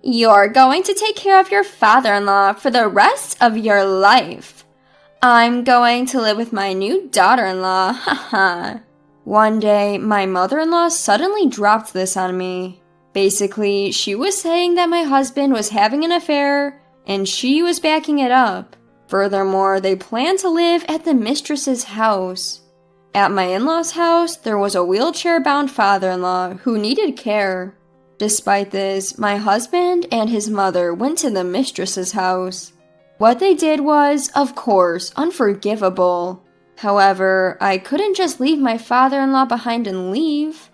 You're going to take care of your father-in-law for the rest of your life. I'm going to live with my new daughter-in-law, haha. One day, my mother-in-law suddenly dropped this on me. Basically, she was saying that my husband was having an affair, and she was backing it up. Furthermore, they planned to live at the mistress's house. At my in-laws' house, there was a wheelchair-bound father-in-law who needed care. Despite this, my husband and his mother went to the mistress's house. What they did was, of course, unforgivable. However, I couldn't just leave my father-in-law behind and leave.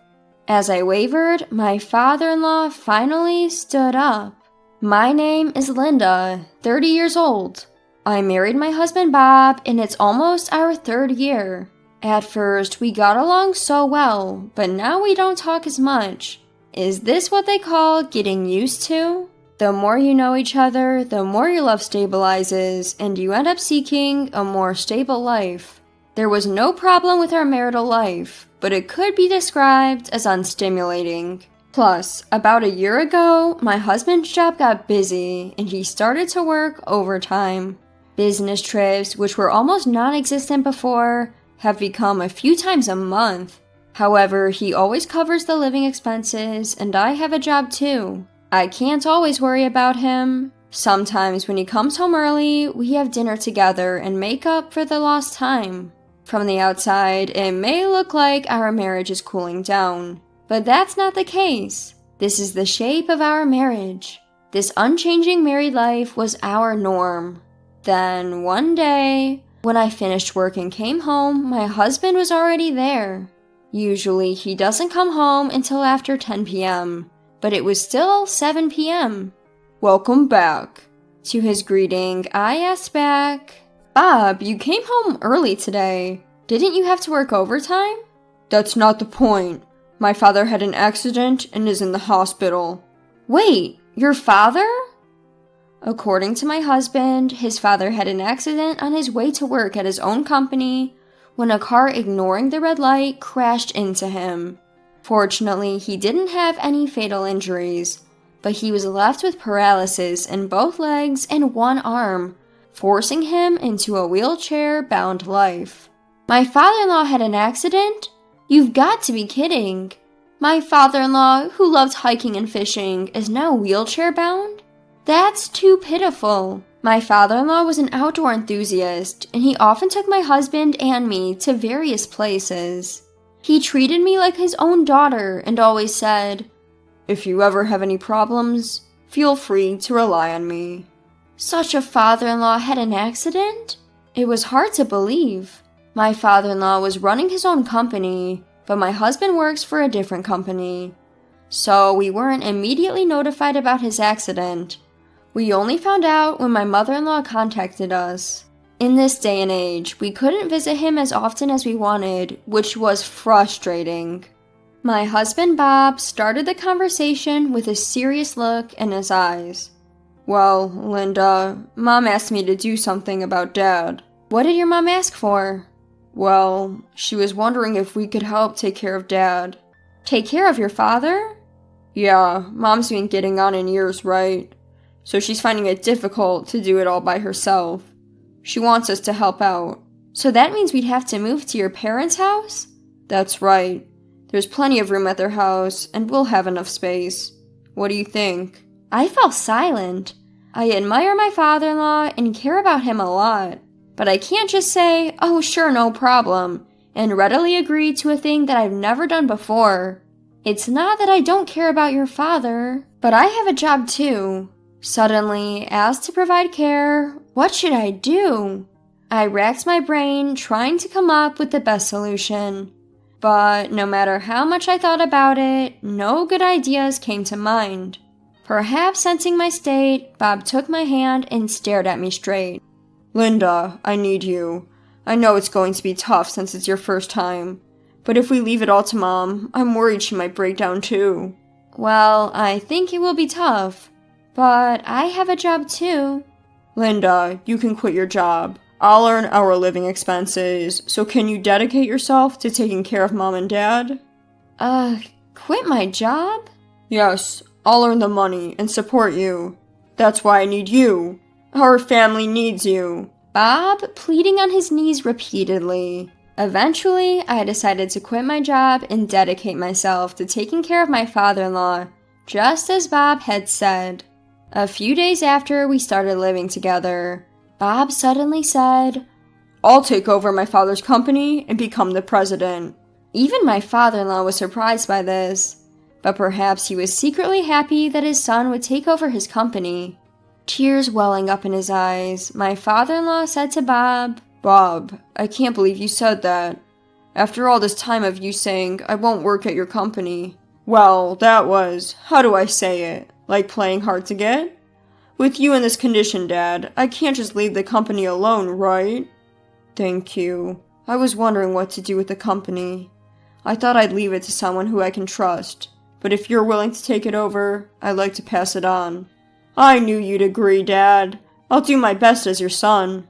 As I wavered, my father-in-law finally stood up. My name is Linda, 30 years old. I married my husband Bob, and it's almost our 3rd year. At first, we got along so well, but now we don't talk as much. Is this what they call getting used to? The more you know each other, the more your love stabilizes, and you end up seeking a more stable life. There was no problem with our marital life, but it could be described as unstimulating. Plus, about a year ago, my husband's job got busy, and he started to work overtime. Business trips, which were almost non-existent before, have become a few times a month. However, he always covers the living expenses, and I have a job too. I can't always worry about him. Sometimes when he comes home early, we have dinner together and make up for the lost time. From the outside, it may look like our marriage is cooling down, but that's not the case. This is the shape of our marriage. This unchanging married life was our norm. Then, one day, when I finished work and came home, my husband was already there. Usually, he doesn't come home until after 10 p.m., but it was still 7 p.m. "Welcome back." To his greeting, I asked back, "Bob, you came home early today. Didn't you have to work overtime?" "That's not the point. My father had an accident and is in the hospital." "Wait, your father?" According to my husband, his father had an accident on his way to work at his own company when a car ignoring the red light crashed into him. Fortunately, he didn't have any fatal injuries, but he was left with paralysis in both legs and one arm, forcing him into a wheelchair-bound life. "My father-in-law had an accident? You've got to be kidding. My father-in-law, who loved hiking and fishing, is now wheelchair-bound? That's too pitiful." My father-in-law was an outdoor enthusiast, and he often took my husband and me to various places. He treated me like his own daughter and always said, "If you ever have any problems, feel free to rely on me." Such a father-in-law had an accident? It was hard to believe. My father-in-law was running his own company, but my husband works for a different company. So we weren't immediately notified about his accident. We only found out when my mother-in-law contacted us. In this day and age, we couldn't visit him as often as we wanted, which was frustrating. My husband Bob started the conversation with a serious look in his eyes. "Well, Linda, Mom asked me to do something about Dad." "What did your mom ask for?" "Well, she was wondering if we could help take care of Dad." "Take care of your father?" "Yeah, Mom's been getting on in years, right? So she's finding it difficult to do it all by herself. She wants us to help out." "So that means we'd have to move to your parents' house?" "That's right. There's plenty of room at their house, and we'll have enough space. What do you think?" I fell silent. I admire my father-in-law and care about him a lot, but I can't just say, "Oh, sure, no problem," and readily agree to a thing that I've never done before. It's not that I don't care about your father, but I have a job too. Suddenly, asked to provide care, what should I do? I racked my brain trying to come up with the best solution. But no matter how much I thought about it, no good ideas came to mind. Perhaps sensing my state, Bob took my hand and stared at me straight. "Linda, I need you. I know it's going to be tough since it's your first time. But if we leave it all to Mom, I'm worried she might break down too." "Well, I think it will be tough. But I have a job too." "Linda, you can quit your job. I'll earn our living expenses, so can you dedicate yourself to taking care of Mom and Dad?" Quit my job?" "Yes, I'll earn the money and support you. That's why I need you. Our family needs you. Bob pleading on his knees repeatedly. Eventually, I decided to quit my job and dedicate myself to taking care of my father-in-law, just as Bob had said. A few days after we started living together, Bob suddenly said, I'll take over my father's company and become the president. Even my father-in-law was surprised by this, but perhaps he was secretly happy that his son would take over his company. Tears welling up in his eyes, my father-in-law said to Bob, Bob, I can't believe you said that. After all this time of you saying, I won't work at your company. Well, that was, how do I say it, like playing hard to get? With you in this condition, Dad, I can't just leave the company alone, right? Thank you. I was wondering what to do with the company. I thought I'd leave it to someone who I can trust, but if you're willing to take it over, I'd like to pass it on. I knew you'd agree, Dad. I'll do my best as your son.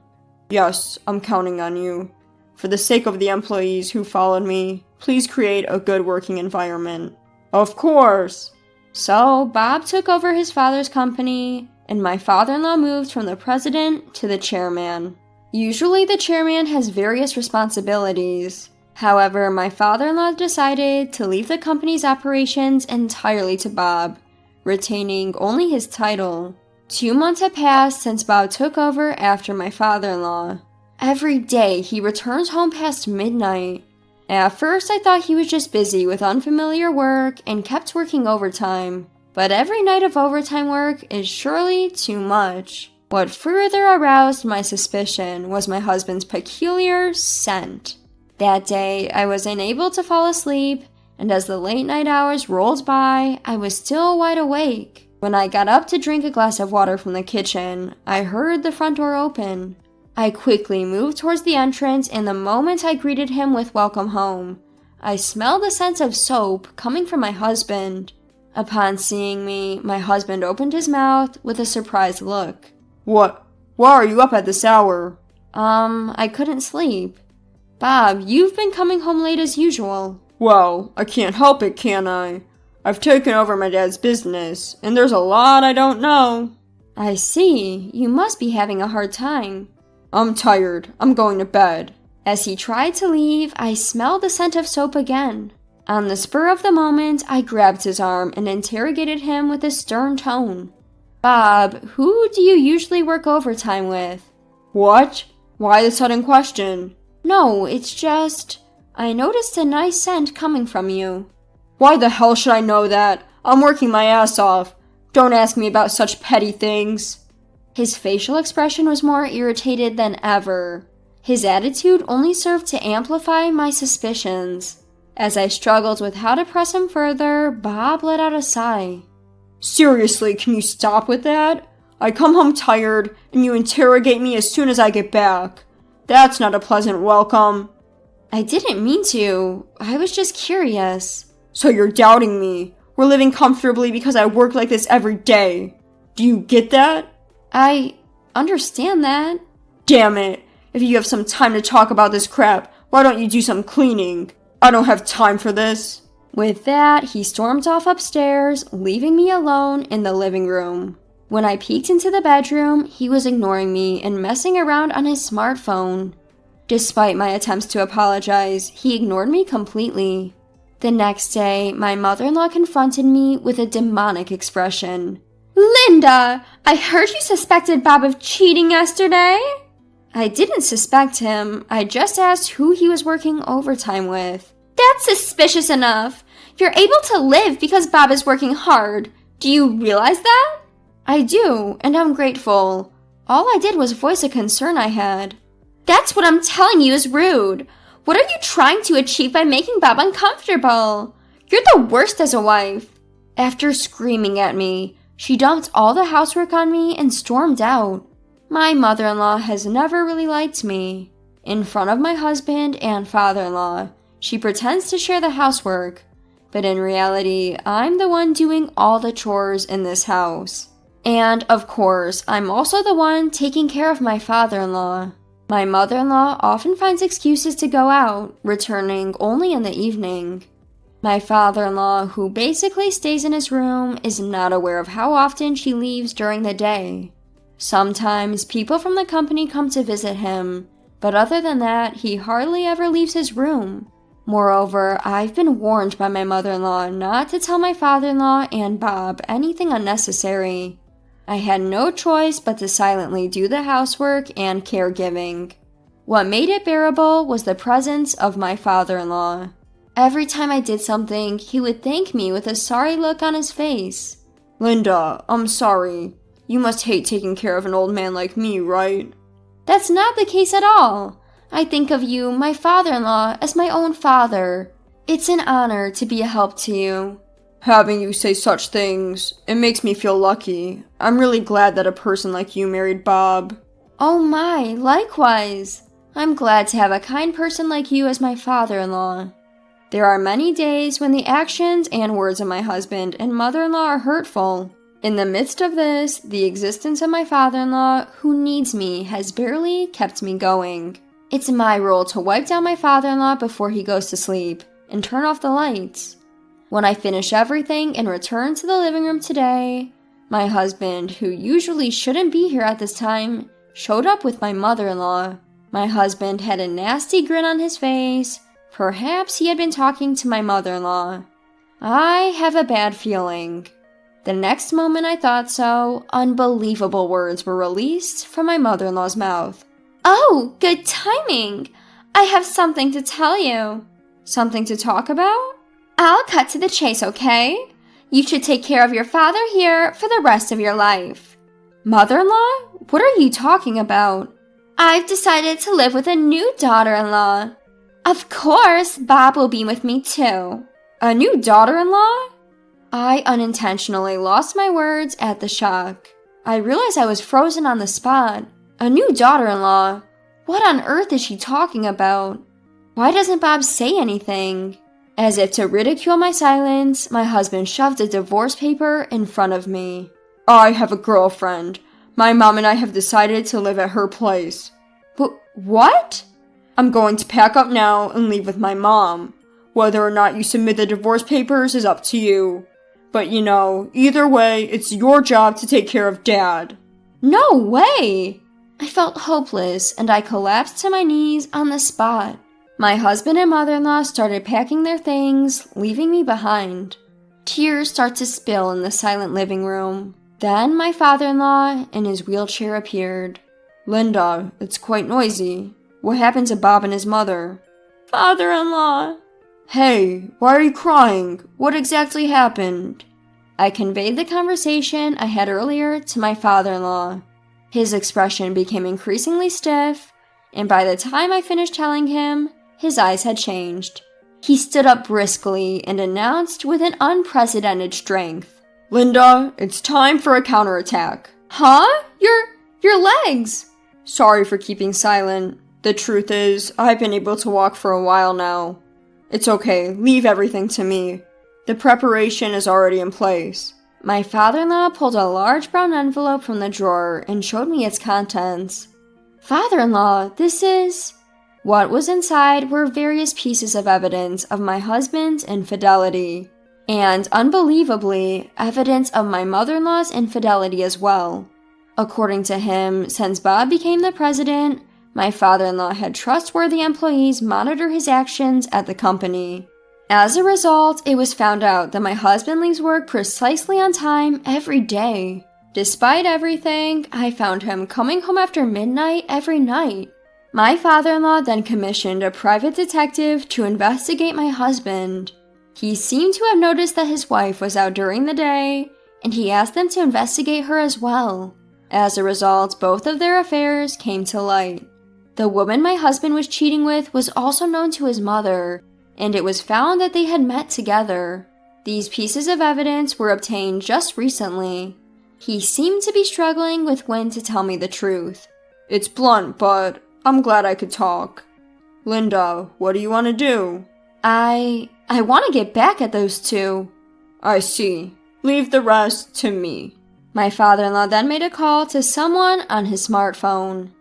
Yes, I'm counting on you. For the sake of the employees who followed me, please create a good working environment. Of course! So, Bob took over his father's company, and my father-in-law moved from the president to the chairman. Usually, the chairman has various responsibilities. However, my father-in-law decided to leave the company's operations entirely to Bob, retaining only his title. 2 months had passed since Bob took over after my father-in-law. Every day, he returns home past midnight. At first, I thought he was just busy with unfamiliar work and kept working overtime. But every night of overtime work is surely too much. What further aroused my suspicion was my husband's peculiar scent. That day, I was unable to fall asleep, and as the late night hours rolled by, I was still wide awake. When I got up to drink a glass of water from the kitchen, I heard the front door open. I quickly moved towards the entrance, and the moment I greeted him with welcome home, I smelled the scent of soap coming from my husband. Upon seeing me, my husband opened his mouth with a surprised look. What? Why are you up at this hour? I couldn't sleep. Bob, you've been coming home late as usual. Well, I can't help it, can I? I've taken over my dad's business, and there's a lot I don't know. I see. You must be having a hard time. I'm tired. I'm going to bed. As he tried to leave, I smelled the scent of soap again. On the spur of the moment, I grabbed his arm and interrogated him with a stern tone. Bob, who do you usually work overtime with? What? Why the sudden question? No, it's just, I noticed a nice scent coming from you. Why the hell should I know that? I'm working my ass off. Don't ask me about such petty things. His facial expression was more irritated than ever. His attitude only served to amplify my suspicions. As I struggled with how to press him further, Bob let out a sigh. Seriously, can you stop with that? I come home tired, and you interrogate me as soon as I get back. That's not a pleasant welcome. I didn't mean to. I was just curious. So you're doubting me. We're living comfortably because I work like this every day. Do you get that? I understand that. Damn it. If you have some time to talk about this crap, why don't you do some cleaning? I don't have time for this. With that, he stormed off upstairs, leaving me alone in the living room. When I peeked into the bedroom, he was ignoring me and messing around on his smartphone. Despite my attempts to apologize, he ignored me completely. The next day, my mother-in-law confronted me with a demonic expression. Linda, I heard you suspected Bob of cheating yesterday. I didn't suspect him. I just asked who he was working overtime with. That's suspicious enough. You're able to live because Bob is working hard. Do you realize that? I do, and I'm grateful. All I did was voice a concern I had. That's what I'm telling you is rude. What are you trying to achieve by making Bob uncomfortable? You're the worst as a wife. After screaming at me, she dumped all the housework on me and stormed out. My mother-in-law has never really liked me. In front of my husband and father-in-law, she pretends to share the housework, but in reality, I'm the one doing all the chores in this house. And, of course, I'm also the one taking care of my father-in-law. My mother-in-law often finds excuses to go out, returning only in the evening. My father-in-law, who basically stays in his room, is not aware of how often she leaves during the day. Sometimes people from the company come to visit him, but other than that, he hardly ever leaves his room. Moreover, I've been warned by my mother-in-law not to tell my father-in-law and Bob anything unnecessary. I had no choice but to silently do the housework and caregiving. What made it bearable was the presence of my father-in-law. Every time I did something, he would thank me with a sorry look on his face. Linda, I'm sorry. You must hate taking care of an old man like me, right? That's not the case at all. I think of you, my father-in-law, as my own father. It's an honor to be a help to you. Having you say such things, it makes me feel lucky. I'm really glad that a person like you married Bob. Oh my, likewise. I'm glad to have a kind person like you as my father-in-law. There are many days when the actions and words of my husband and mother-in-law are hurtful. In the midst of this, the existence of my father-in-law, who needs me, has barely kept me going. It's my role to wipe down my father-in-law before he goes to sleep, and turn off the lights. When I finish everything and return to the living room today, my husband, who usually shouldn't be here at this time, showed up with my mother-in-law. My husband had a nasty grin on his face. Perhaps he had been talking to my mother-in-law. I have a bad feeling. The next moment I thought so, unbelievable words were released from my mother-in-law's mouth. Oh, good timing! I have something to tell you. Something to talk about? I'll cut to the chase, okay? You should take care of your father here for the rest of your life. Mother-in-law? What are you talking about? I've decided to live with a new daughter-in-law. Of course, Bob will be with me too. A new daughter-in-law? I unintentionally lost my words at the shock. I realized I was frozen on the spot. A new daughter-in-law? What on earth is she talking about? Why doesn't Bob say anything? As if to ridicule my silence, my husband shoved a divorce paper in front of me. I have a girlfriend. My mom and I have decided to live at her place. What? I'm going to pack up now and leave with my mom. Whether or not you submit the divorce papers is up to you. But you know, either way, it's your job to take care of Dad. No way! I felt hopeless and I collapsed to my knees on the spot. My husband and mother-in-law started packing their things, leaving me behind. Tears start to spill in the silent living room. Then my father-in-law in his wheelchair appeared. Linda, it's quite noisy. What happened to Bob and his mother? Father-in-law! Hey, why are you crying? What exactly happened? I conveyed the conversation I had earlier to my father-in-law. His expression became increasingly stiff, and by the time I finished telling him, his eyes had changed. He stood up briskly and announced with an unprecedented strength. Linda, it's time for a counterattack. Huh? Your legs! Sorry for keeping silent. The truth is, I've been able to walk for a while now. It's okay, leave everything to me. The preparation is already in place. My father-in-law pulled a large brown envelope from the drawer and showed me its contents. Father-in-law, this is... What was inside were various pieces of evidence of my husband's infidelity, and, unbelievably, evidence of my mother-in-law's infidelity as well. According to him, since Bob became the president, my father-in-law had trustworthy employees monitor his actions at the company. As a result, it was found out that my husband leaves work precisely on time every day. Despite everything, I found him coming home after midnight every night. My father-in-law then commissioned a private detective to investigate my husband. He seemed to have noticed that his wife was out during the day, and he asked them to investigate her as well. As a result, both of their affairs came to light. The woman my husband was cheating with was also known to his mother, and it was found that they had met together. These pieces of evidence were obtained just recently. He seemed to be struggling with when to tell me the truth. It's blunt, but I'm glad I could talk. Linda, what do you want to do? I want to get back at those two. I see. Leave the rest to me. My father-in-law then made a call to someone on his smartphone.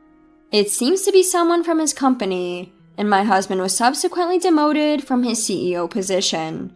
It seems to be someone from his company, and my husband was subsequently demoted from his CEO position.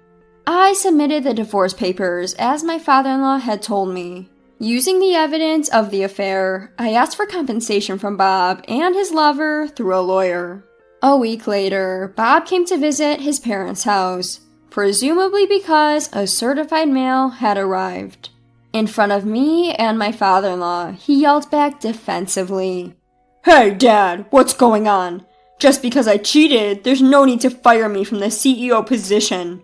I submitted the divorce papers as my father-in-law had told me. Using the evidence of the affair, I asked for compensation from Bob and his lover through a lawyer. A week later, Bob came to visit his parents' house, presumably because a certified mail had arrived. In front of me and my father-in-law, he yelled back defensively, "Hey, Dad, what's going on? Just because I cheated, there's no need to fire me from the CEO position.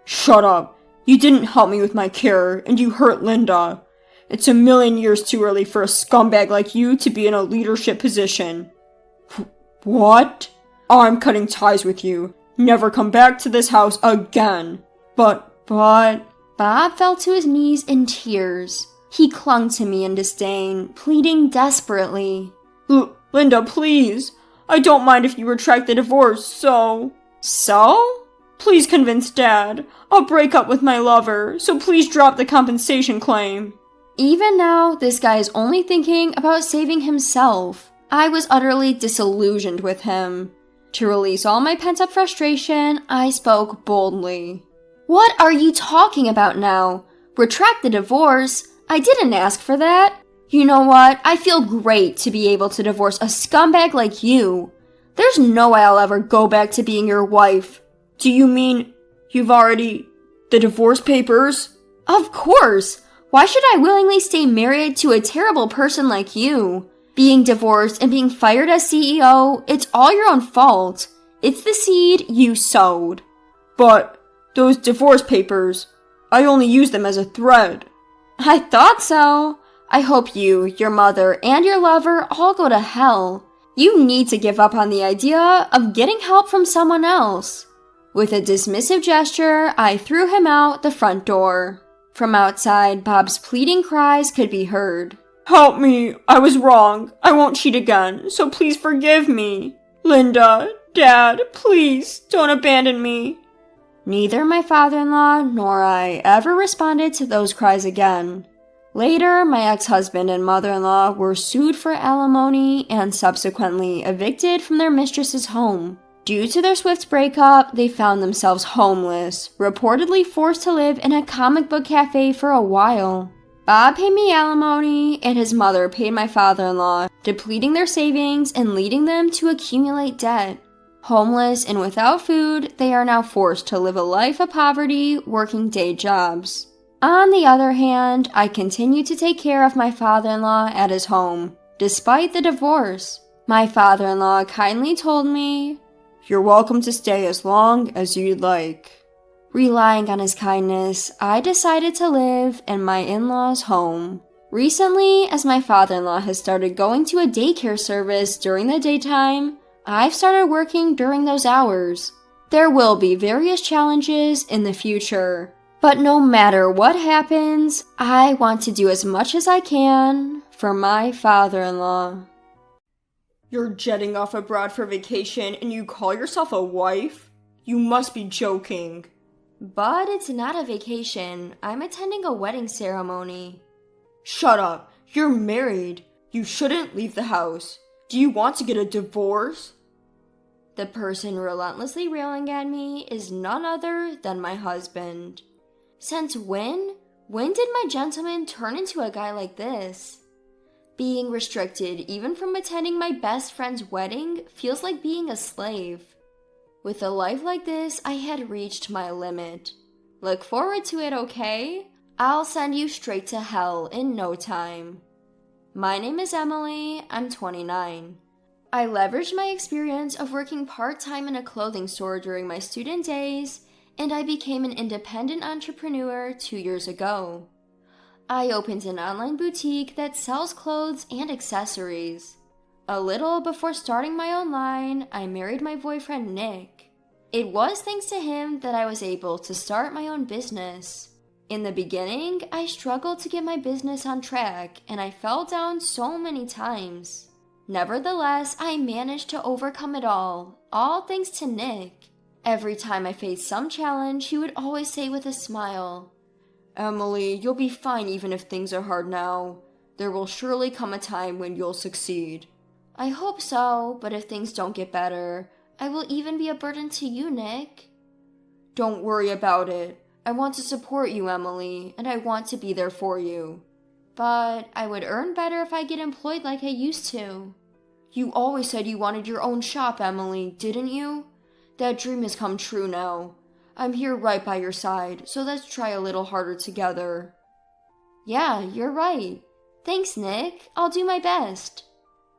Shut up. You didn't help me with my care, and you hurt Linda. It's a million years too early for a scumbag like you to be in a leadership position." "What? I'm cutting ties with you. Never come back to this house again." But... Bob fell to his knees in tears. He clung to me in disdain, pleading desperately. Linda, please. I don't mind if you retract the divorce, so... So? Please convince Dad. I'll break up with my lover, so please drop the compensation claim. Even now, this guy is only thinking about saving himself. I was utterly disillusioned with him. To release all my pent-up frustration, I spoke boldly. What are you talking about now? Retract the divorce? I didn't ask for that. You know what? I feel great to be able to divorce a scumbag like you. There's no way I'll ever go back to being your wife. Do you mean you've already... the divorce papers? Of course. Why should I willingly stay married to a terrible person like you? Being divorced and being fired as CEO, it's all your own fault. It's the seed you sowed. But those divorce papers, I only used them as a thread. I thought so. I hope you, your mother, and your lover all go to hell. You need to give up on the idea of getting help from someone else. With a dismissive gesture, I threw him out the front door. From outside, Bob's pleading cries could be heard. "Help me! I was wrong. I won't cheat again, so please forgive me. Linda, Dad, please don't abandon me." Neither my father-in-law nor I ever responded to those cries again. Later, my ex-husband and mother-in-law were sued for alimony and subsequently evicted from their mistress's home. Due to their swift breakup, they found themselves homeless, reportedly forced to live in a comic book cafe for a while. Bob paid me alimony, and his mother paid my father-in-law, depleting their savings and leading them to accumulate debt. Homeless and without food, they are now forced to live a life of poverty, working day jobs. On the other hand, I continue to take care of my father-in-law at his home, despite the divorce. My father-in-law kindly told me, "You're welcome to stay as long as you'd like." Relying on his kindness, I decided to live in my in-laws' home. Recently, as my father-in-law has started going to a daycare service during the daytime, I've started working during those hours. There will be various challenges in the future, but no matter what happens, I want to do as much as I can for my father-in-law. You're jetting off abroad for vacation and you call yourself a wife? You must be joking. But it's not a vacation. I'm attending a wedding ceremony. Shut up. You're married. You shouldn't leave the house. Do you want to get a divorce? The person relentlessly railing at me is none other than my husband. Since when? When did my gentleman turn into a guy like this? Being restricted even from attending my best friend's wedding feels like being a slave. With a life like this, I had reached my limit. Look forward to it, okay? I'll send you straight to hell in no time. My name is Emily, I'm 29. I leveraged my experience of working part-time in a clothing store during my student days, and I became an independent entrepreneur 2 years ago. I opened an online boutique that sells clothes and accessories. A little before starting my own line, I married my boyfriend Nick. It was thanks to him that I was able to start my own business. In the beginning, I struggled to get my business on track, and I fell down so many times. Nevertheless, I managed to overcome it all thanks to Nick. Every time I faced some challenge, he would always say with a smile, "Emily, you'll be fine even if things are hard now. There will surely come a time when you'll succeed." I hope so, but if things don't get better, I will even be a burden to you, Nick. Don't worry about it. I want to support you, Emily, and I want to be there for you. But I would earn better if I get employed like I used to. You always said you wanted your own shop, Emily, didn't you? That dream has come true now. I'm here right by your side, so let's try a little harder together. Yeah, you're right. Thanks, Nick. I'll do my best.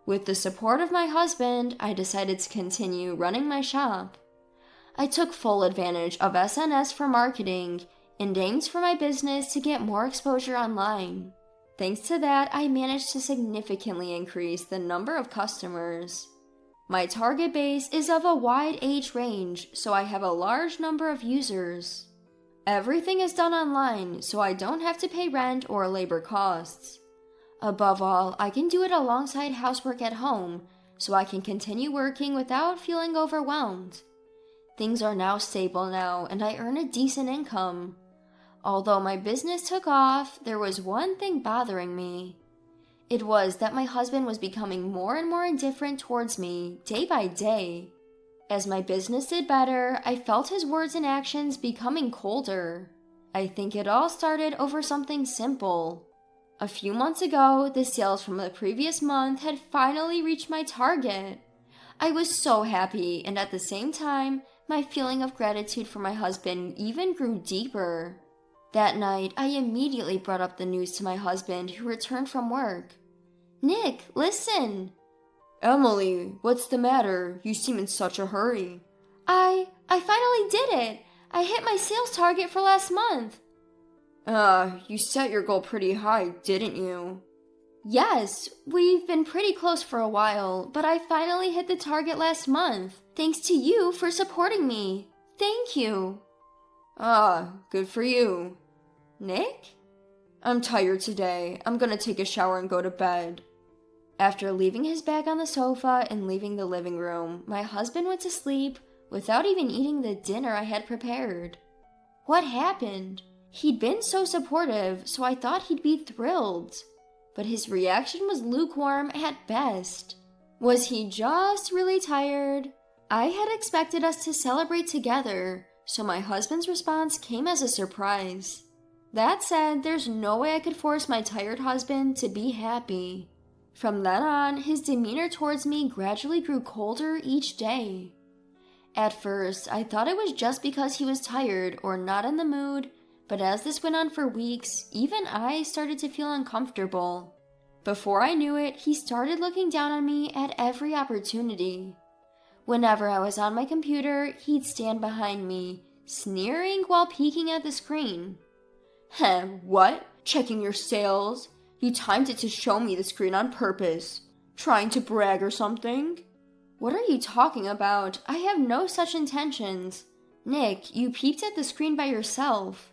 With the support of my husband, I decided to continue running my shop. I took full advantage of SNS for marketing and aimed for my business to get more exposure online. Thanks to that, I managed to significantly increase the number of customers. My target base is of a wide age range, so I have a large number of users. Everything is done online, so I don't have to pay rent or labor costs. Above all, I can do it alongside housework at home, so I can continue working without feeling overwhelmed. Things are now stable now, and I earn a decent income. Although my business took off, there was one thing bothering me. It was that my husband was becoming more and more indifferent towards me, day by day. As my business did better, I felt his words and actions becoming colder. I think it all started over something simple. A few months ago, the sales from the previous month had finally reached my target. I was so happy, and at the same time, my feeling of gratitude for my husband even grew deeper. That night, I immediately brought up the news to my husband, who returned from work. Nick, listen! Emily, what's the matter? You seem in such a hurry. I finally did it! I hit my sales target for last month. You set your goal pretty high, didn't you? Yes, we've been pretty close for a while, but I finally hit the target last month. Thanks to you for supporting me. Thank you. Good for you. Nick? I'm tired today. I'm gonna take a shower and go to bed. After leaving his bag on the sofa and leaving the living room, my husband went to sleep without even eating the dinner I had prepared. What happened? He'd been so supportive, so I thought he'd be thrilled. But his reaction was lukewarm at best. Was he just really tired? I had expected us to celebrate together, so my husband's response came as a surprise. That said, there's no way I could force my tired husband to be happy. From then on, his demeanor towards me gradually grew colder each day. At first, I thought it was just because he was tired or not in the mood, but as this went on for weeks, even I started to feel uncomfortable. Before I knew it, he started looking down on me at every opportunity. Whenever I was on my computer, he'd stand behind me, sneering while peeking at the screen. What? Checking your sales? You timed it to show me the screen on purpose. Trying to brag or something? What are you talking about? I have no such intentions. Nick, you peeped at the screen by yourself.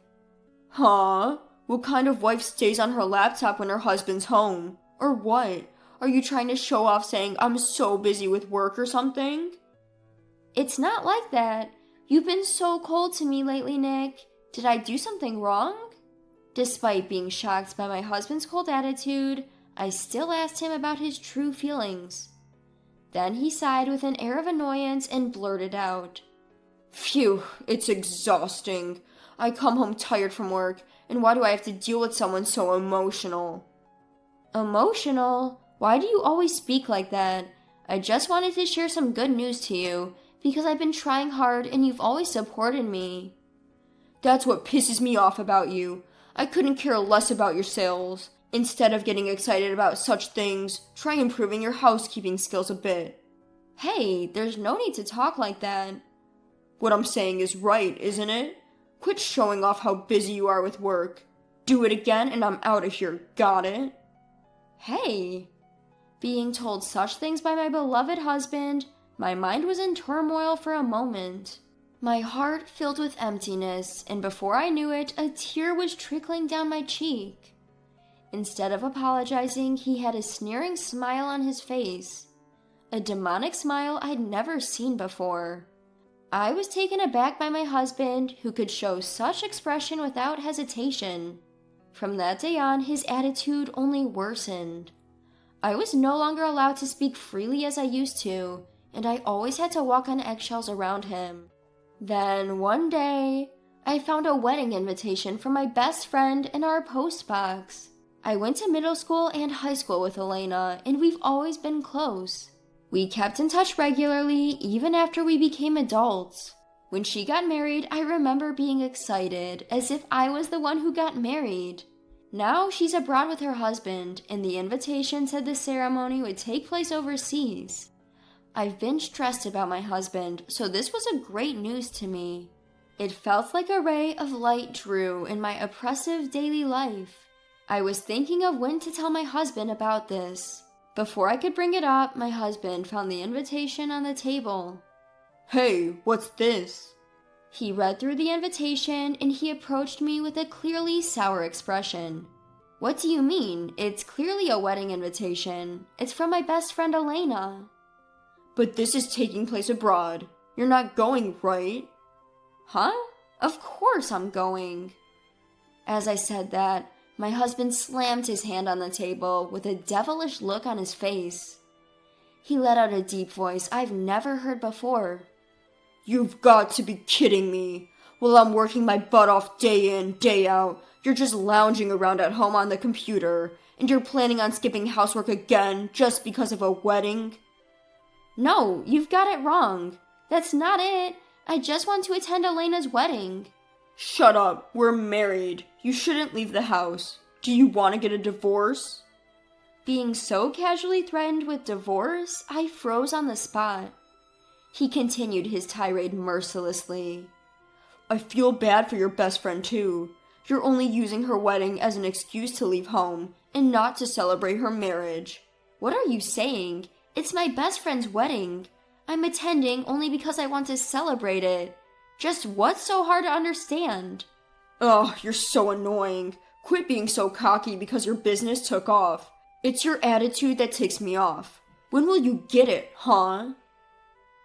Huh? What kind of wife stays on her laptop when her husband's home? Or what? Are you trying to show off saying I'm so busy with work or something? It's not like that. You've been so cold to me lately, Nick. Did I do something wrong? Despite being shocked by my husband's cold attitude, I still asked him about his true feelings. Then he sighed with an air of annoyance and blurted out, Phew, it's exhausting. I come home tired from work, and why do I have to deal with someone so emotional? Emotional? Why do you always speak like that? I just wanted to share some good news to you, because I've been trying hard and you've always supported me. That's what pisses me off about you. I couldn't care less about your sales. Instead of getting excited about such things, try improving your housekeeping skills a bit. Hey, there's no need to talk like that. What I'm saying is right, isn't it? Quit showing off how busy you are with work. Do it again and I'm out of here, got it? Hey. Being told such things by my beloved husband, my mind was in turmoil for a moment. My heart filled with emptiness, and before I knew it, a tear was trickling down my cheek. Instead of apologizing, he had a sneering smile on his face. A demonic smile I'd never seen before. I was taken aback by my husband, who could show such expression without hesitation. From that day on, his attitude only worsened. I was no longer allowed to speak freely as I used to, and I always had to walk on eggshells around him. Then, one day, I found a wedding invitation from my best friend in our post box. I went to middle school and high school with Elena, and we've always been close. We kept in touch regularly, even after we became adults. When she got married, I remember being excited, as if I was the one who got married. Now she's abroad with her husband, and the invitation said the ceremony would take place overseas. I've been stressed about my husband, so this was a great news to me. It felt like a ray of light drew in my oppressive daily life. I was thinking of when to tell my husband about this. Before I could bring it up, my husband found the invitation on the table. Hey, what's this? He read through the invitation and he approached me with a clearly sour expression. What do you mean? It's clearly a wedding invitation. It's from my best friend Elena. But this is taking place abroad. You're not going, right? Huh? Of course I'm going. As I said that, my husband slammed his hand on the table with a devilish look on his face. He let out a deep voice I've never heard before. You've got to be kidding me. While I'm working my butt off day in, day out, you're just lounging around at home on the computer, and you're planning on skipping housework again just because of a wedding? No, you've got it wrong. That's not it. I just want to attend Elena's wedding. Shut up. We're married. You shouldn't leave the house. Do you want to get a divorce? Being so casually threatened with divorce, I froze on the spot. He continued his tirade mercilessly. I feel bad for your best friend too. You're only using her wedding as an excuse to leave home and not to celebrate her marriage. What are you saying? It's my best friend's wedding. I'm attending only because I want to celebrate it. Just what's so hard to understand? Ugh, you're so annoying. Quit being so cocky because your business took off. It's your attitude that ticks me off. When will you get it, huh?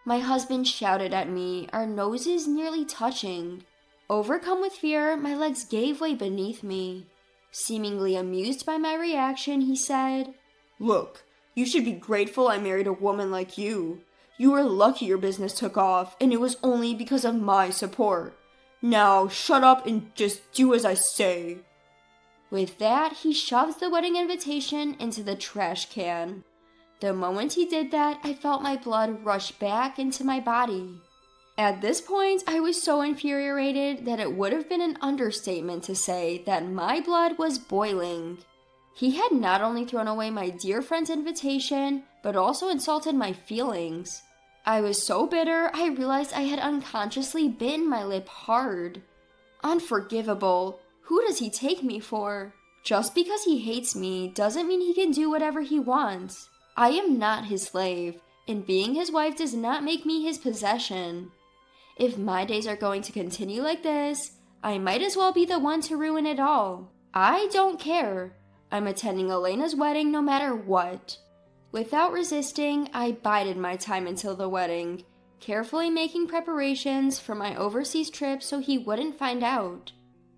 My husband shouted at me, our noses nearly touching. Overcome with fear, my legs gave way beneath me. Seemingly amused by my reaction, he said, Look, you should be grateful I married a woman like you. You were lucky your business took off, and it was only because of my support. Now, shut up and just do as I say. With that, he shoved the wedding invitation into the trash can. The moment he did that, I felt my blood rush back into my body. At this point, I was so infuriated that it would have been an understatement to say that my blood was boiling. He had not only thrown away my dear friend's invitation, but also insulted my feelings. I was so bitter, I realized I had unconsciously bitten my lip hard. Unforgivable. Who does he take me for? Just because he hates me doesn't mean he can do whatever he wants. I am not his slave, and being his wife does not make me his possession. If my days are going to continue like this, I might as well be the one to ruin it all. I don't care. I'm attending Elena's wedding no matter what. Without resisting, I bided my time until the wedding, carefully making preparations for my overseas trip so he wouldn't find out.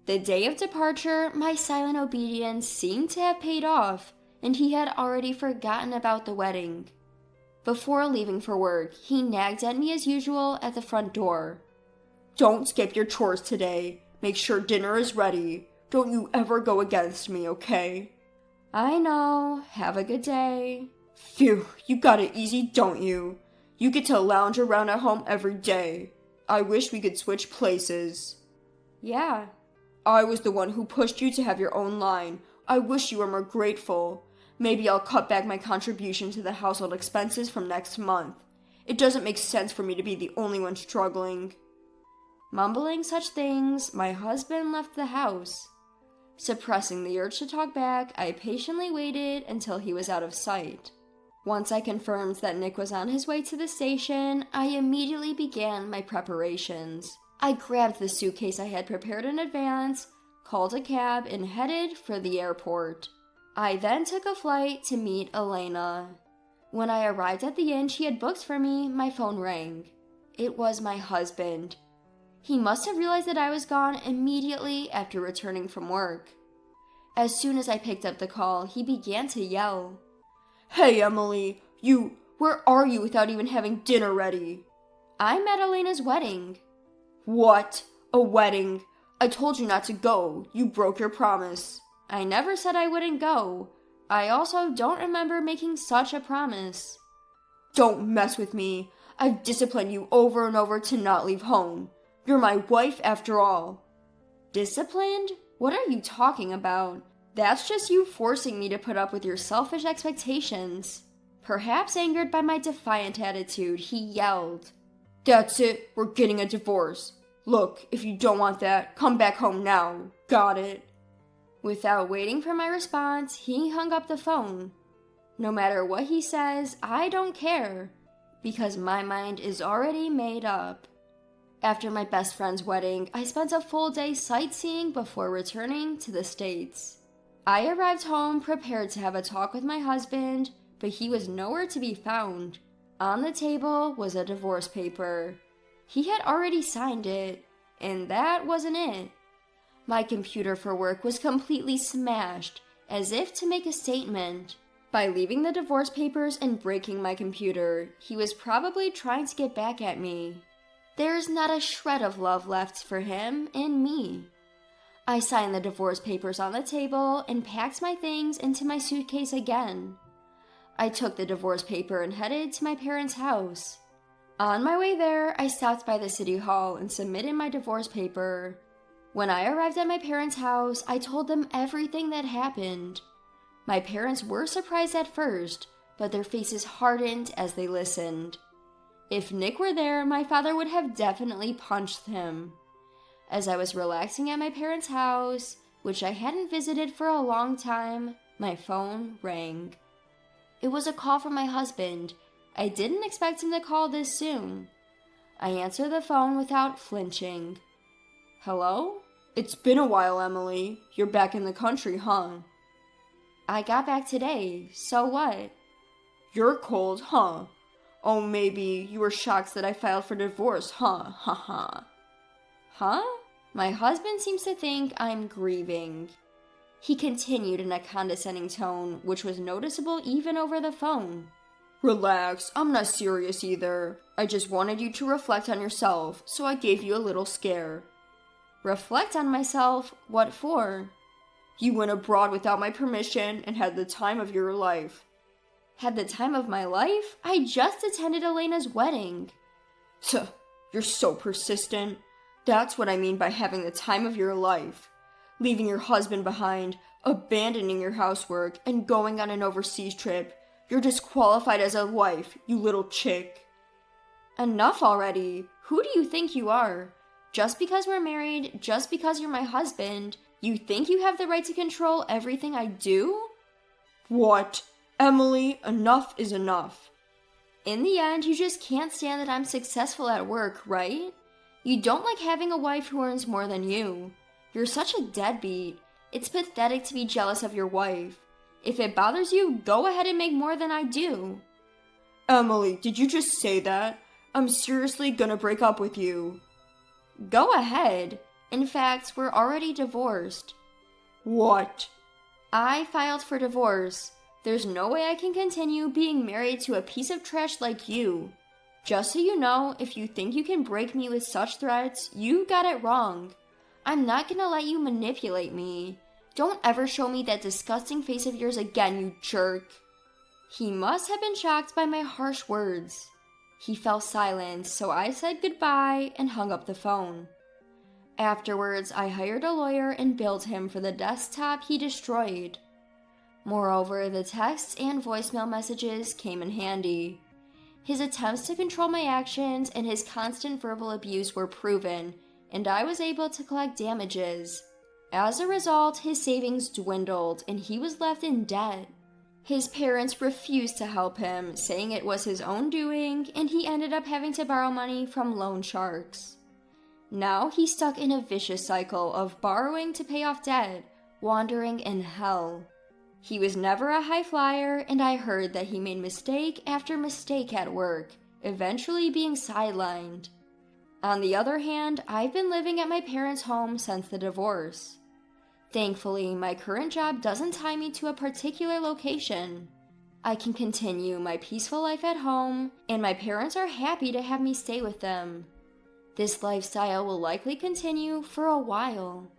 The day of departure, my silent obedience seemed to have paid off, and he had already forgotten about the wedding. Before leaving for work, he nagged at me as usual at the front door. Don't skip your chores today. Make sure dinner is ready. Don't you ever go against me, okay? I know. Have a good day. Phew, you got it easy, don't you? You get to lounge around at home every day. I wish we could switch places. Yeah. I was the one who pushed you to have your own line. I wish you were more grateful. Maybe I'll cut back my contribution to the household expenses from next month. It doesn't make sense for me to be the only one struggling. Mumbling such things, my husband left the house. Suppressing the urge to talk back, I patiently waited until he was out of sight. Once I confirmed that Nick was on his way to the station, I immediately began my preparations. I grabbed the suitcase I had prepared in advance, called a cab, and headed for the airport. I then took a flight to meet Elena. When I arrived at the inn she had booked for me, my phone rang. It was my husband. He must have realized that I was gone immediately after returning from work. As soon as I picked up the call, he began to yell. Hey, Emily, where are you without even having dinner ready? I'm at Elena's wedding. What? A wedding? I told you not to go. You broke your promise. I never said I wouldn't go. I also don't remember making such a promise. Don't mess with me. I've disciplined you over and over to not leave home. You're my wife after all. Disciplined? What are you talking about? That's just you forcing me to put up with your selfish expectations. Perhaps angered by my defiant attitude, he yelled, That's it. We're getting a divorce. Look, if you don't want that, come back home now. Got it? Without waiting for my response, he hung up the phone. No matter what he says, I don't care, because my mind is already made up. After my best friend's wedding, I spent a full day sightseeing before returning to the States. I arrived home prepared to have a talk with my husband, but he was nowhere to be found. On the table was a divorce paper. He had already signed it, and that wasn't it. My computer for work was completely smashed, as if to make a statement. By leaving the divorce papers and breaking my computer, he was probably trying to get back at me. There's not a shred of love left for him in me. I signed the divorce papers on the table and packed my things into my suitcase again. I took the divorce paper and headed to my parents' house. On my way there, I stopped by the city hall and submitted my divorce paper. When I arrived at my parents' house, I told them everything that happened. My parents were surprised at first, but their faces hardened as they listened. If Nick were there, my father would have definitely punched him. As I was relaxing at my parents' house, which I hadn't visited for a long time, my phone rang. It was a call from my husband. I didn't expect him to call this soon. I answered the phone without flinching. Hello? It's been a while, Emily. You're back in the country, huh? I got back today. So what? You're cold, huh? Oh, maybe you were shocked that I filed for divorce, huh? Ha ha. Huh? My husband seems to think I'm grieving. He continued in a condescending tone, which was noticeable even over the phone. Relax, I'm not serious either. I just wanted you to reflect on yourself, so I gave you a little scare. Reflect on myself? What for? You went abroad without my permission and had the time of your life. Had the time of my life? I just attended Elena's wedding. Tuh, you're so persistent. That's what I mean by having the time of your life. Leaving your husband behind, abandoning your housework, and going on an overseas trip. You're disqualified as a wife, you little chick. Enough already. Who do you think you are? Just because we're married, just because you're my husband, you think you have the right to control everything I do? What? Emily, enough is enough. In the end, you just can't stand that I'm successful at work, right? You don't like having a wife who earns more than you. You're such a deadbeat. It's pathetic to be jealous of your wife. If it bothers you, go ahead and make more than I do. Emily, did you just say that? I'm seriously gonna break up with you. Go ahead. In fact, we're already divorced. What? I filed for divorce. There's no way I can continue being married to a piece of trash like you. Just so you know, if you think you can break me with such threats, you got it wrong. I'm not gonna let you manipulate me. Don't ever show me that disgusting face of yours again, you jerk. He must have been shocked by my harsh words. He fell silent, so I said goodbye and hung up the phone. Afterwards, I hired a lawyer and billed him for the desktop he destroyed. Moreover, the texts and voicemail messages came in handy. His attempts to control my actions and his constant verbal abuse were proven, and I was able to collect damages. As a result, his savings dwindled and he was left in debt. His parents refused to help him, saying it was his own doing, and he ended up having to borrow money from loan sharks. Now he's stuck in a vicious cycle of borrowing to pay off debt, wandering in hell. He was never a high flyer, and I heard that he made mistake after mistake at work, eventually being sidelined. On the other hand, I've been living at my parents' home since the divorce. Thankfully, my current job doesn't tie me to a particular location. I can continue my peaceful life at home, and my parents are happy to have me stay with them. This lifestyle will likely continue for a while.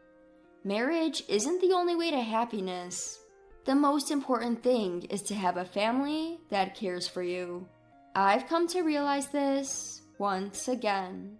Marriage isn't the only way to happiness. The most important thing is to have a family that cares for you. I've come to realize this once again.